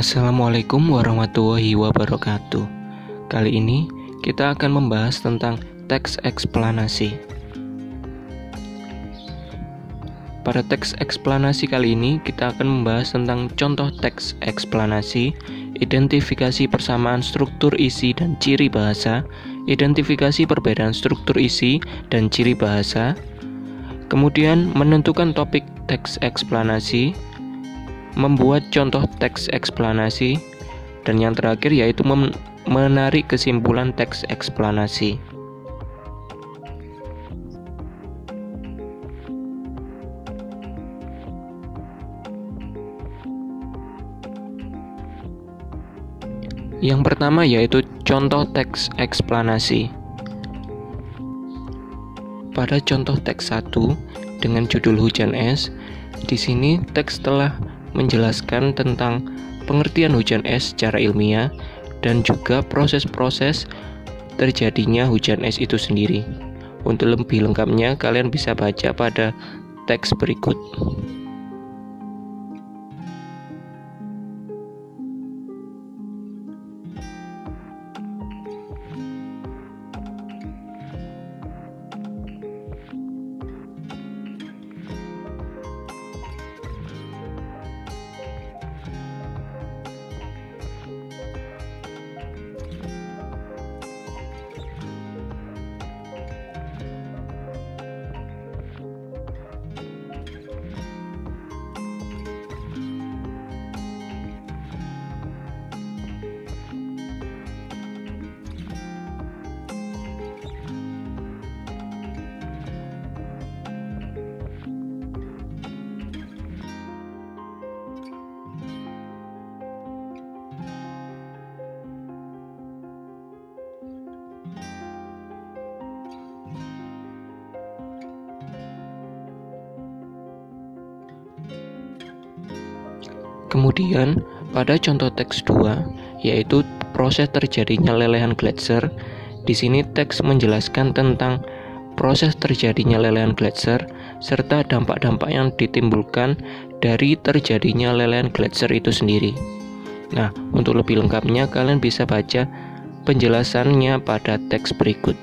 Assalamualaikum warahmatullahi wabarakatuh. Kali ini kita akan membahas tentang teks eksplanasi. Pada teks eksplanasi kali ini kita akan membahas tentang contoh teks eksplanasi, identifikasi persamaan struktur isi dan ciri bahasa, identifikasi perbedaan struktur isi dan ciri bahasa, kemudian menentukan topik teks eksplanasi, membuat contoh teks eksplanasi, dan yang terakhir yaitu menarik kesimpulan teks eksplanasi. Yang pertama yaitu contoh teks eksplanasi. Pada contoh teks 1 dengan judul hujan es, di sini teks telah menjelaskan tentang pengertian hujan es secara ilmiah dan juga proses-proses terjadinya hujan es itu sendiri. Untuk lebih lengkapnya, kalian bisa baca pada teks berikut. Kemudian, pada contoh teks 2, yaitu proses terjadinya lelehan gletser, di sini teks menjelaskan tentang proses terjadinya lelehan gletser serta dampak-dampak yang ditimbulkan dari terjadinya lelehan gletser itu sendiri. Nah, untuk lebih lengkapnya kalian bisa baca penjelasannya pada teks berikut.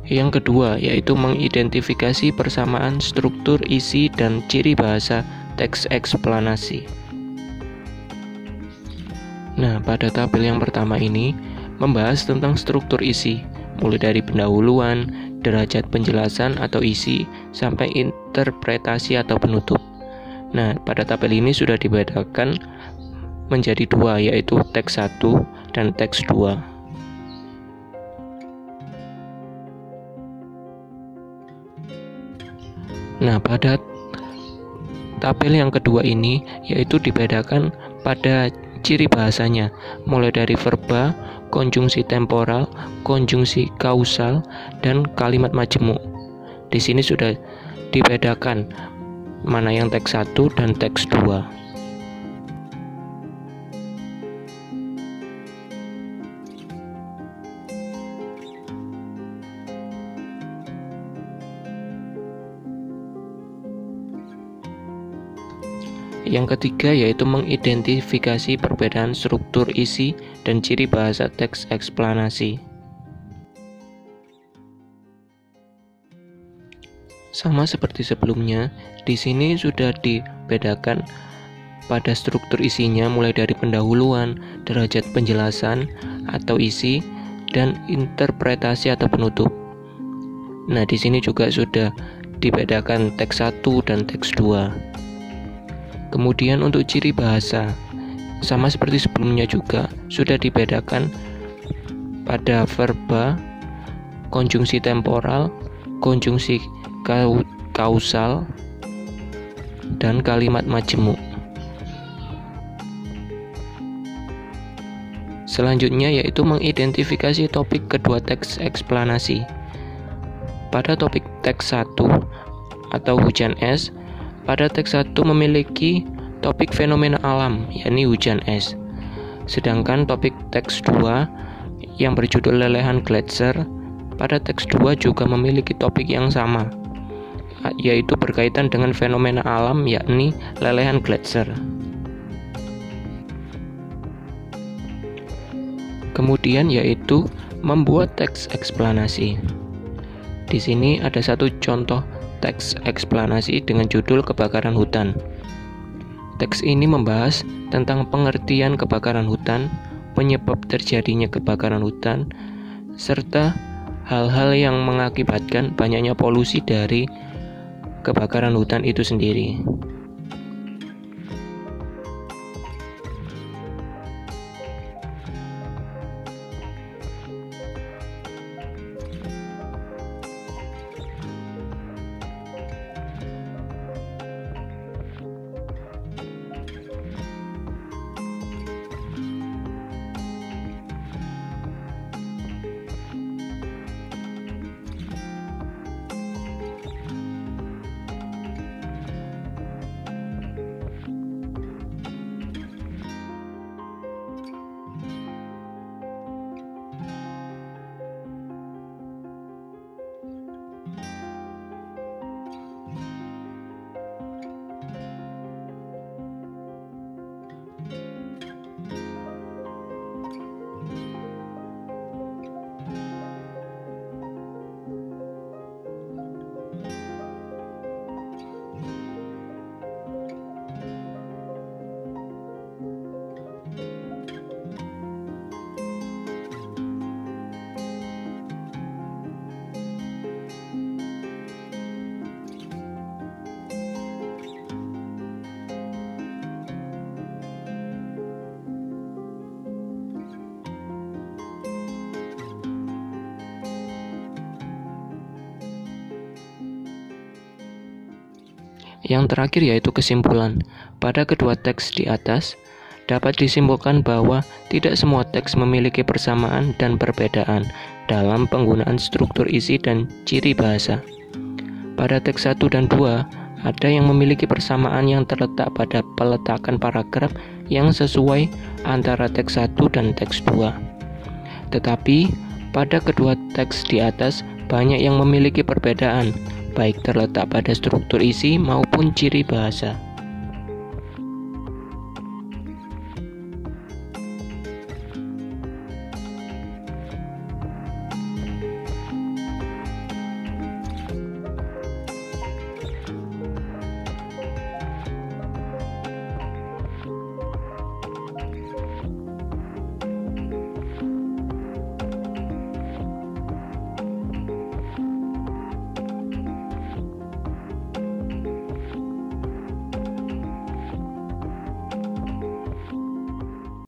Yang kedua yaitu mengidentifikasi persamaan struktur isi dan ciri bahasa teks eksplanasi. Nah, pada tabel yang pertama ini membahas tentang struktur isi. mulai dari pendahuluan, derajat penjelasan atau isi, sampai interpretasi atau penutup. Nah, pada tabel ini sudah dibedakan menjadi dua, yaitu teks 1 dan teks 2. Nah, pada tabel yang kedua ini yaitu dibedakan pada ciri bahasanya, mulai dari verba, konjungsi temporal, konjungsi kausal, dan kalimat majemuk. Di sini sudah dibedakan mana yang teks 1 dan teks 2. Yang ketiga yaitu mengidentifikasi perbedaan struktur isi dan ciri bahasa teks eksplanasi. Sama seperti sebelumnya, di sini sudah dibedakan pada struktur isinya mulai dari pendahuluan, derajat penjelasan atau isi, dan interpretasi atau penutup. Nah, di sini juga sudah dibedakan teks 1 dan teks 2. Kemudian untuk ciri bahasa, sama seperti sebelumnya juga sudah dibedakan pada verba, konjungsi temporal, konjungsi kausal, dan kalimat majemuk. Selanjutnya yaitu mengidentifikasi topik kedua teks eksplanasi. Pada topik teks 1 atau hujan es, pada teks 1 memiliki topik fenomena alam, yakni hujan es. Sedangkan topik teks 2 yang berjudul lelehan gletser, pada teks 2 juga memiliki topik yang sama, yaitu berkaitan dengan fenomena alam, yakni lelehan gletser. Kemudian yaitu membuat teks eksplanasi. Di sini ada satu contoh teks eksplanasi dengan judul kebakaran hutan. Teks ini membahas tentang pengertian kebakaran hutan, penyebab terjadinya kebakaran hutan, serta hal-hal yang mengakibatkan banyaknya polusi dari kebakaran hutan itu sendiri. Yang terakhir yaitu kesimpulan. Pada kedua teks di atas, dapat disimpulkan bahwa tidak semua teks memiliki persamaan dan perbedaan dalam penggunaan struktur isi dan ciri bahasa. Pada teks 1 dan 2, ada yang memiliki persamaan yang terletak pada peletakan paragraf yang sesuai antara teks 1 dan teks 2. Tetapi, pada kedua teks di atas, banyak yang memiliki perbedaan, baik terletak pada struktur isi maupun ciri bahasa.